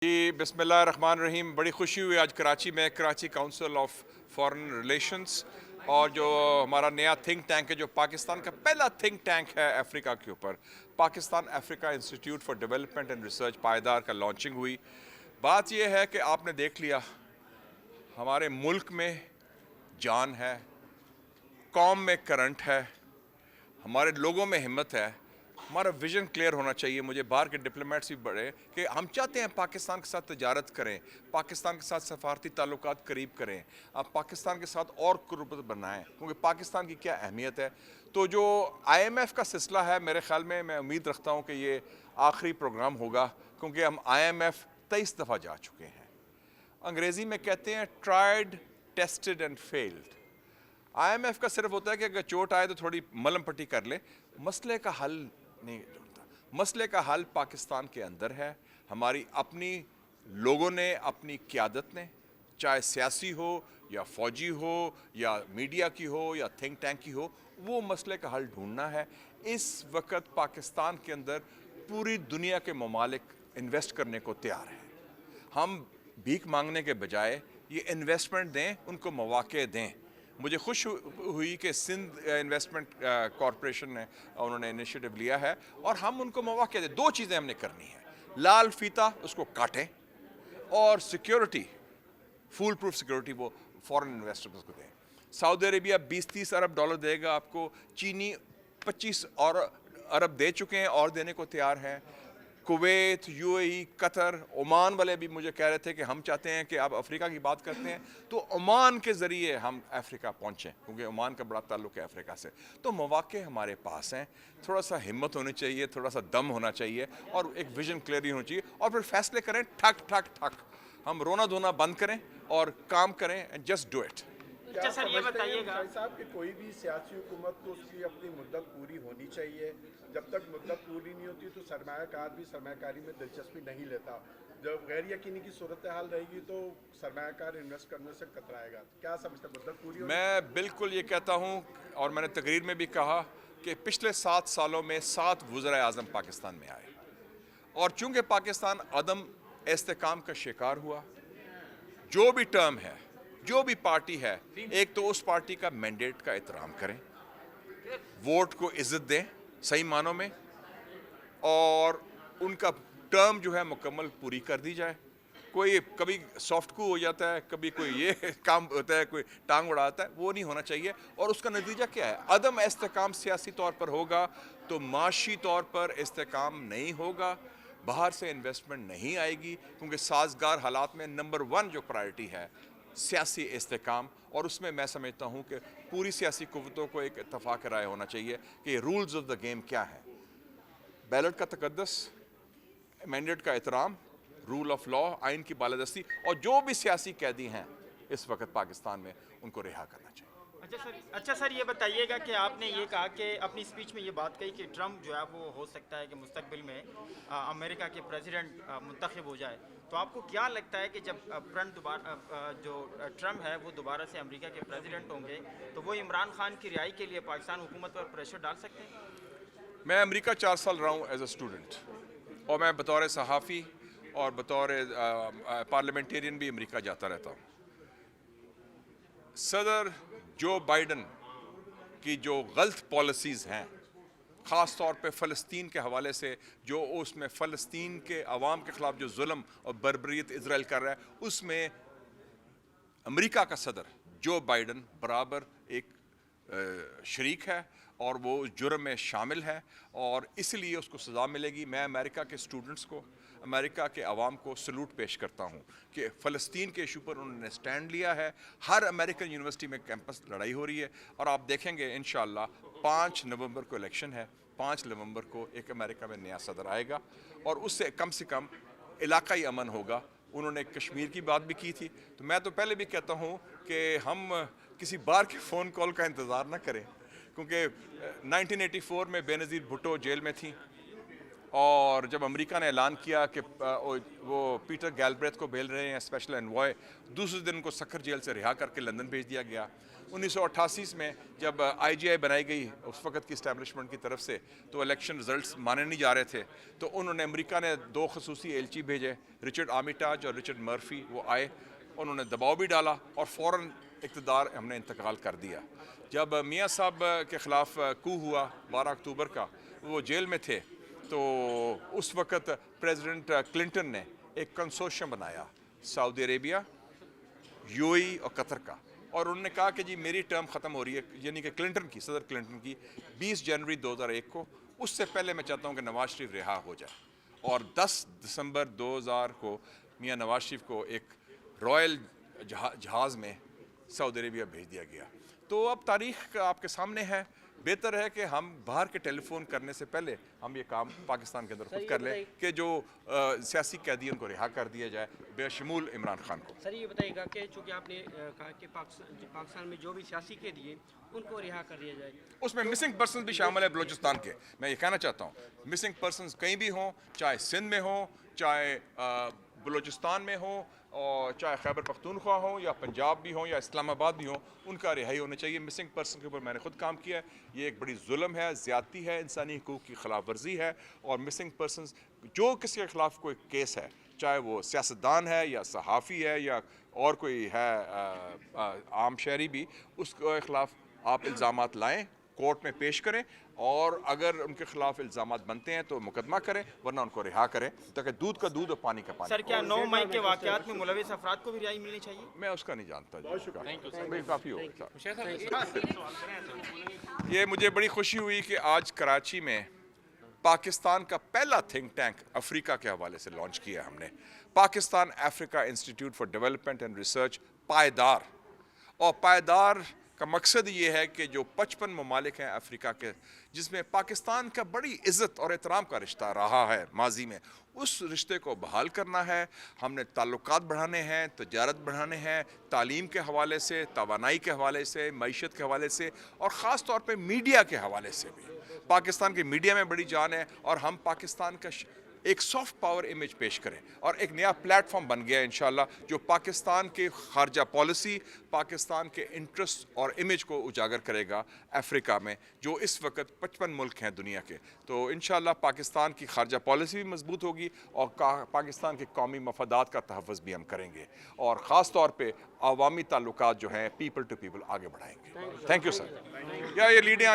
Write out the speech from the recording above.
जी बिस्मिल्लाहिर्रहमानिर्रहीम। बड़ी खुशी हुई आज कराची में, Karachi council of foreign relations और जो हमारा नया थिंक टैंक है, जो पाकिस्तान का पहला थिंक टैंक है अफ्रीका के ऊपर, Pakistan Africa institute for development and research पायदार का लॉन्चिंग हुई। बात यह है कि आपने देख लिया हमारे मुल्क में जान है, कौम में करंट है, हमारे लोगों में हिम्मत है, हमारा विजन क्लियर होना चाहिए। मुझे बाहर के डिप्लोमेट्स भी बड़े कि हम चाहते हैं पाकिस्तान के साथ तजारत करें, पाकिस्तान के साथ सफारती ताल्लुकात करीब करें, आप पाकिस्तान के साथ और कुर्बत बनाएं, क्योंकि पाकिस्तान की क्या अहमियत है। तो जो IMF का सिलसिला है, मेरे ख्याल में मैं उम्मीद रखता हूँ कि ये आखिरी प्रोग्राम होगा, क्योंकि हम IMF 23 दफ़ा जा चुके हैं। अंग्रेज़ी में कहते हैं tried tested and failed. IMF का सिर्फ होता है कि अगर चोट आए तो थोड़ी मलम पट्टी कर ले, मसले का हल नहीं ढूंढता। मसले का हल पाकिस्तान के अंदर है। हमारी अपनी लोगों ने, अपनी क़यादत ने, चाहे सियासी हो या फ़ौजी हो या मीडिया की हो या थिंक टैंक की हो, वो मसले का हल ढूंढना है। इस वक्त पाकिस्तान के अंदर पूरी दुनिया के ममालिक इन्वेस्ट करने को तैयार हैं। हम भीख मांगने के बजाय ये इन्वेस्टमेंट दें, उनको मौक़े दें। मुझे खुश हुई कि सिंध इन्वेस्टमेंट कॉरपोरेशन ने उन्होंने इनिशिएटिव लिया है और हम उनको मौक़े दें। दो चीज़ें हमने करनी है, लाल फीता उसको काटें और सिक्योरिटी, फूल प्रूफ सिक्योरिटी वो फॉरेन इन्वेस्टर्स को दें। सऊदी अरेबिया 20-30 अरब डॉलर देगा आपको, चीनी 25 और अरब दे चुके हैं और देने को तैयार हैं। कुवैत, UAE, कतर, ओमान वाले भी मुझे कह रहे थे कि हम चाहते हैं कि आप अफ्रीका की बात करते हैं तो ओमान के ज़रिए हम अफ्रीका पहुँचें, क्योंकि ओमान का बड़ा ताल्लुक़ है अफ्रीका से। तो मौक़े हमारे पास हैं, थोड़ा सा हिम्मत होनी चाहिए, थोड़ा सा दम होना चाहिए और एक विजन क्लियरली होनी चाहिए और फिर फैसले करें ठक ठक ठक। हम रोना धोना बंद करें और काम करें एंड जस्ट डू इट। अच्छा सर, ये बताइएगा साहब कि कोई भी सियासी हुकूमत को उसकी अपनी मुद्दत पूरी होनी चाहिए। जब तक मुद्दत पूरी नहीं होती तो सरमायाकार भी सरमायाकारी में दिलचस्पी नहीं लेता। जब गैर यकीनी की सूरत हाल रहेगी तो सरमायाकार इन्वेस्ट करने से कतराएगा। क्या समझते हैं, मुद्दत पूरी होनी? मैं बिल्कुल ये कहता हूँ और मैंने तकरीर में भी कहा कि पिछले 7 सालों में 7 वज़ीर आज़म पाकिस्तान में आए और चूँकि पाकिस्तान अदम इस्तेकाम का शिकार हुआ, जो भी टर्म है, जो भी पार्टी है, एक तो उस पार्टी का मैंडेट का एहतराम करें, वोट को इज्जत दें सही मानों में और उनका टर्म जो है मुकम्मल पूरी कर दी जाए। कोई कभी सॉफ्ट कू हो जाता है, कभी कोई ये काम होता है, कोई टांग उड़ाता है, वो नहीं होना चाहिए। और उसका नतीजा क्या है? अदम इस्तेकाम सियासी तौर पर होगा तो माशी तौर पर इस्तेकाम नहीं होगा, बाहर से इन्वेस्टमेंट नहीं आएगी, क्योंकि साजगार हालात में नंबर 1 जो प्रायोरिटी है सियासी इस्तेकाम। और उसमें मैं समझता हूँ कि पूरी सियासी कुव्वतों को एक इत्तफाक राय होना चाहिए कि रूल्स ऑफ द गेम क्या है। बैलेट का तकद्दस, मैंडेट का एहतराम, रूल ऑफ लॉ, आइन की बालादस्ती और जो भी सियासी कैदी हैं इस वक्त पाकिस्तान में, उनको रिहा करना चाहिए। अच्छा सर, ये बताइएगा कि आपने ये कहा कि अपनी स्पीच में ये बात कही कि ट्रम्प जो है वो हो सकता है कि मुस्तकबिल में अमेरिका के प्रेसिडेंट मुंतखब हो जाए। तो आपको क्या लगता है कि जब जो ट्रम्प है वो दोबारा से अमेरिका के प्रेसिडेंट होंगे तो वो इमरान खान की रिहाई के लिए पाकिस्तान हुकूमत पर प्रेशर डाल सकते हैं? मैं अमेरिका 4 साल रहा हूँ एज अ स्टूडेंट और मैं बतौर सहाफ़ी और बतौर पार्लियामेंटेरियन भी अमेरिका जाता रहता हूँ। सदर जो बाइडन की जो गलत पॉलिसीज़ हैं, ख़ास तौर पे फ़लस्तीन के हवाले से, जो उसमें फ़लस्तीन के अवाम के ख़िलाफ़ जो जुल्म और बर्बरियत इज़राइल कर रहा है, उसमें अमेरिका का सदर जो बाइडन बराबर एक शरीक है और वो जुर्म में शामिल है और इसलिए उसको सज़ा मिलेगी। मैं अमेरिका के स्टूडेंट्स को, अमेरिका के अवाम को सलूट पेश करता हूँ कि फ़लस्तीन के इशू पर उन्होंने स्टैंड लिया है। हर अमेरिकन यूनिवर्सिटी में कैंपस लड़ाई हो रही है और आप देखेंगे इंशाअल्लाह 5 नवंबर को इलेक्शन है, 5 नवंबर को एक अमेरिका में नया सदर आएगा और उससे कम इलाकाई अमन होगा। उन्होंने कश्मीर की बात भी की थी, तो मैं तो पहले भी कहता हूँ कि हम किसी बार के फ़ोन कॉल का इंतज़ार ना करें, क्योंकि 1984 में बेनज़ीर भुट्टो जेल में थी, और जब अमेरिका ने ऐलान किया कि वो पीटर गैलब्रेथ को भेज रहे हैं स्पेशल एनवॉय, दूसरे दिन उनको सखर जेल से रिहा करके लंदन भेज दिया गया। 1988 में जब IGI बनाई गई उस वक्त की इस्टेब्लिशमेंट की तरफ से, तो इलेक्शन रिजल्ट्स माने नहीं जा रहे थे, तो उन्होंने अमेरिका ने 2 खसूसी एलची भेजे, रिचर्ड आर्मिटाज और रिचर्ड मर्फी। वो आए, उन्होंने दबाव भी डाला और फ़ौरन इक़्तिदार हमने इंतकाल कर दिया। जब मियाँ साहब के ख़िलाफ़ कू हुआ 12 अक्टूबर का, वो जेल में थे, तो उस वक्त प्रेसिडेंट क्लिंटन ने एक कंसोर्शियम बनाया सऊदी अरेबिया, UAE और कतर का, और उन्होंने कहा कि जी मेरी टर्म ख़त्म हो रही है, यानी कि क्लिंटन की, सदर क्लिंटन की 20 जनवरी 2001 को। उससे पहले मैं चाहता हूँ कि नवाज शरीफ रिहा हो जाए, और 10 दिसंबर 2000 को मियाँ नवाज शरीफ को एक रॉयल जहाज़ में सऊदी अरेबिया भेज दिया गया। तो अब तारीख आपके सामने है, बेहतर है कि हम बाहर के टेलीफोन करने से पहले हम ये काम पाकिस्तान के अंदर खुद कर लें कि जो सियासी कैदियों को रिहा कर दिया जाए, बेशमूल इमरान खान को। सर ये बताइएगा कि चूँकि आपने कहा कि पाकिस्तान में जो भी सियासी कैदी हैं उनको रिहा कर दिया जाए, उसमें मिसिंग पर्सन भी शामिल है बलूचिस्तान के। मैं ये कहना चाहता हूँ, मिसिंग पर्सन कहीं भी हों, चाहे सिंध में हों, चाहे बलूचिस्तान में हो, और चाहे खैबर पख्तूनख्वा हो या पंजाब भी हो या इस्लामाबाद भी हो, उनका रिहाई होना चाहिए। मिसिंग पर्सन के ऊपर मैंने खुद काम किया है, ये एक बड़ी जुल्म है, ज़्यादती है, इंसानी हकूक़ की खिलाफ वर्जी है। और मिसिंग पर्सन जो किसी के ख़िलाफ़ कोई केस है, चाहे वो सियासतदान है या सहाफ़ी है या और कोई है आम शहरी भी, उसके ख़िलाफ़ आप इल्ज़ामात लाएँ, कोर्ट में पेश करें, और अगर उनके खिलाफ इल्ज़ामात बनते हैं तो मुकदमा करें, वरना उनको रिहा करें, ताकि दूध का दूध और पानी का पानी। सर क्या 9 मई के वाक़यात में मुलविस अफराद को भी रिहाई मिलनी चाहिए? मैं उसका नहीं जानता जी, काफ़ी होगा। ये मुझे बड़ी खुशी हुई कि आज कराची में पाकिस्तान का पहला थिंक टैंक अफ्रीका के हवाले से लॉन्च किया हमने, Pakistan Africa institute for development and research पायदार। और पायदार का मकसद ये है कि जो 55 ममालिक हैं अफ्रीका के, जिसमें पाकिस्तान का बड़ी इज़्ज़त और एहतराम का रिश्ता रहा है माजी में, उस रिश्ते को बहाल करना है। हमने ताल्लुकात बढ़ाने हैं, तजारत बढ़ाने हैं, तालीम के हवाले से, तवानाई के हवाले से, मईशत के हवाले से, और ख़ास तौर पे मीडिया के हवाले से भी। पाकिस्तान की मीडिया में बड़ी जान है, और हम पाकिस्तान का एक सॉफ्ट पावर इमेज पेश करें, और एक नया प्लेटफॉर्म बन गया इंशाल्लाह, जो पाकिस्तान के खारजा पॉलिसी, पाकिस्तान के इंटरेस्ट और इमेज को उजागर करेगा अफ्रीका में, जो इस वक्त 55 मुल्क हैं दुनिया के। तो इंशाल्लाह पाकिस्तान की खारजा पॉलिसी भी मजबूत होगी, और पाकिस्तान के कौमी मफादात का तहफ़्फ़ुज़ भी हम करेंगे, और ख़ास तौर पर अवामी ताल्लुकात जो हैं पीपल टू पीपल आगे बढ़ाएंगे। Thank you sir. या ये लीडें